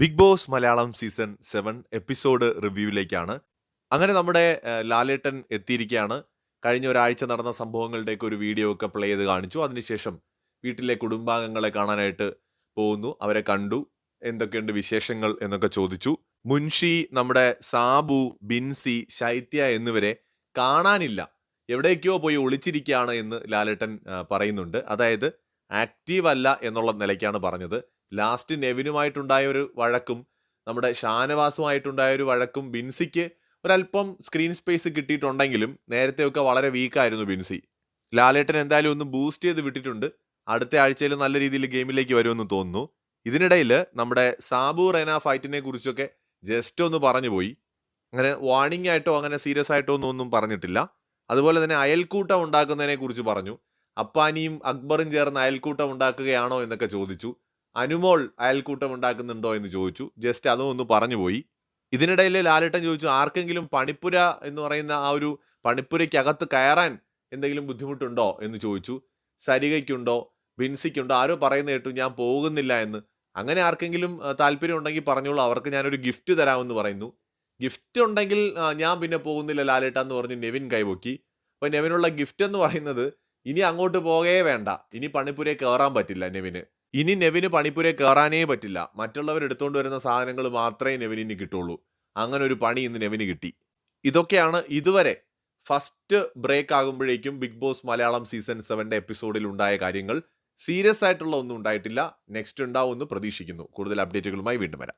Big Boss Malayalam season 7 episode റിവ്യൂവിലേക്കാണ്. അങ്ങനെ നമ്മുടെ ലാലേട്ടൻ എത്തിയിരിക്കുകയാണ്. കഴിഞ്ഞ ഒരാഴ്ച നടന്ന സംഭവങ്ങളുടെയൊക്കെ ഒരു വീഡിയോ ഒക്കെ പ്ലേ ചെയ്ത് കാണിച്ചു. അതിനുശേഷം വീട്ടിലെ കുടുംബാംഗങ്ങളെ കാണാനായിട്ട് പോകുന്നു. അവരെ കണ്ടു. എന്തൊക്കെയുണ്ട് വിശേഷങ്ങൾ എന്നൊക്കെ ചോദിച്ചു. മുൻഷി, നമ്മുടെ സാബു, ബിൻസി, ശൈത്യ എന്നിവരെ കാണാനില്ല. എവിടേക്കോ പോയി ഒളിച്ചിരിക്കുകയാണ് എന്ന് ലാലേട്ടൻ പറയുന്നുണ്ട്. അതായത് ആക്റ്റീവ് അല്ല എന്നുള്ള നിലയ്ക്കാണ് പറഞ്ഞത്. ലാസ്റ്റ് നെവിനുമായിട്ടുണ്ടായ ഒരു വഴക്കും നമ്മുടെ ഷാനവാസുമായിട്ടുണ്ടായ ഒരു വഴക്കും ബിൻസിക്ക് ഒരല്പം സ്ക്രീൻ സ്പേസ് കിട്ടിയിട്ടുണ്ടെങ്കിലും നേരത്തെയൊക്കെ വളരെ വീക്കായിരുന്നു ബിൻസി. ലാലേട്ടൻ എന്തായാലും ഒന്ന് ബൂസ്റ്റ് ചെയ്ത് വിട്ടിട്ടുണ്ട്. അടുത്ത ആഴ്ചയിൽ നല്ല രീതിയിൽ ഗെയിമിലേക്ക് വരുമെന്ന് തോന്നുന്നു. ഇതിനിടയിൽ നമ്മുടെ സാബു റെന ഫൈറ്റിനെ കുറിച്ചൊക്കെ ജസ്റ്റ് ഒന്ന് പറഞ്ഞു പോയി. അങ്ങനെ വാർണിംഗ് ആയിട്ടോ അങ്ങനെ സീരിയസ് ആയിട്ടോ ഒന്നും പറഞ്ഞിട്ടില്ല. അതുപോലെ തന്നെ അയൽക്കൂട്ടം ഉണ്ടാക്കുന്നതിനെ കുറിച്ച് പറഞ്ഞു. അപ്പാനിയും അക്ബറും ചേർന്ന് അയൽക്കൂട്ടം ഉണ്ടാക്കുകയാണോ എന്നൊക്കെ ചോദിച്ചു. അനുമോൾ അയൽക്കൂട്ടം ഉണ്ടാക്കുന്നുണ്ടോ എന്ന് ചോദിച്ചു. ജസ്റ്റ് അതും ഒന്ന് പറഞ്ഞു പോയി. ഇതിനിടയിൽ ലാലേട്ടൻ ചോദിച്ചു, ആർക്കെങ്കിലും പണിപ്പുര എന്ന് പറയുന്ന ആ ഒരു പണിപ്പുരയ്ക്കകത്ത് കയറാൻ എന്തെങ്കിലും ബുദ്ധിമുട്ടുണ്ടോ എന്ന് ചോദിച്ചു. സരികയ്ക്കുണ്ടോ, ബിൻസിക്കുണ്ടോ, ആരോ പറയുന്ന കേട്ടു ഞാൻ പോകുന്നില്ല എന്ന്. അങ്ങനെ ആർക്കെങ്കിലും താല്പര്യം ഉണ്ടെങ്കിൽ പറഞ്ഞോളൂ, അവർക്ക് ഞാനൊരു ഗിഫ്റ്റ് തരാമെന്ന് പറയുന്നു. ഗിഫ്റ്റ് ഉണ്ടെങ്കിൽ ഞാൻ പിന്നെ പോകുന്നില്ല ലാലേട്ട എന്ന് പറഞ്ഞ് നെവിൻ കൈപൊക്കി. അപ്പോൾ നെവിനുള്ള ഗിഫ്റ്റ് എന്ന് പറയുന്നത് ഇനി അങ്ങോട്ട് പോകേ വേണ്ട, ഇനി പണിപ്പുരയിൽ കയറാൻ പറ്റില്ല നെവിന്. ഇനി നെവിന് പണിപ്പുരയിൽ കയറാനേ പറ്റില്ല. മറ്റുള്ളവർ എടുത്തുകൊണ്ട് വരുന്ന സാധനങ്ങൾ മാത്രമേ നെവിനിന് കിട്ടുള്ളൂ. അങ്ങനെ ഒരു പണി ഇന്ന് നെവിന് കിട്ടി. ഇതൊക്കെയാണ് ഇതുവരെ ഫസ്റ്റ് ബ്രേക്ക് ആകുമ്പോഴേക്കും ബിഗ് ബോസ് മലയാളം സീസൺ 7 എപ്പിസോഡിൽ ഉണ്ടായ കാര്യങ്ങൾ. സീരിയസ് ആയിട്ടുള്ള ഒന്നും ഉണ്ടായിട്ടില്ല. നെക്സ്റ്റ് ഉണ്ടാവുമെന്ന് പ്രതീക്ഷിക്കുന്നു. കൂടുതൽ അപ്ഡേറ്റുകളുമായി വീണ്ടും വരാം.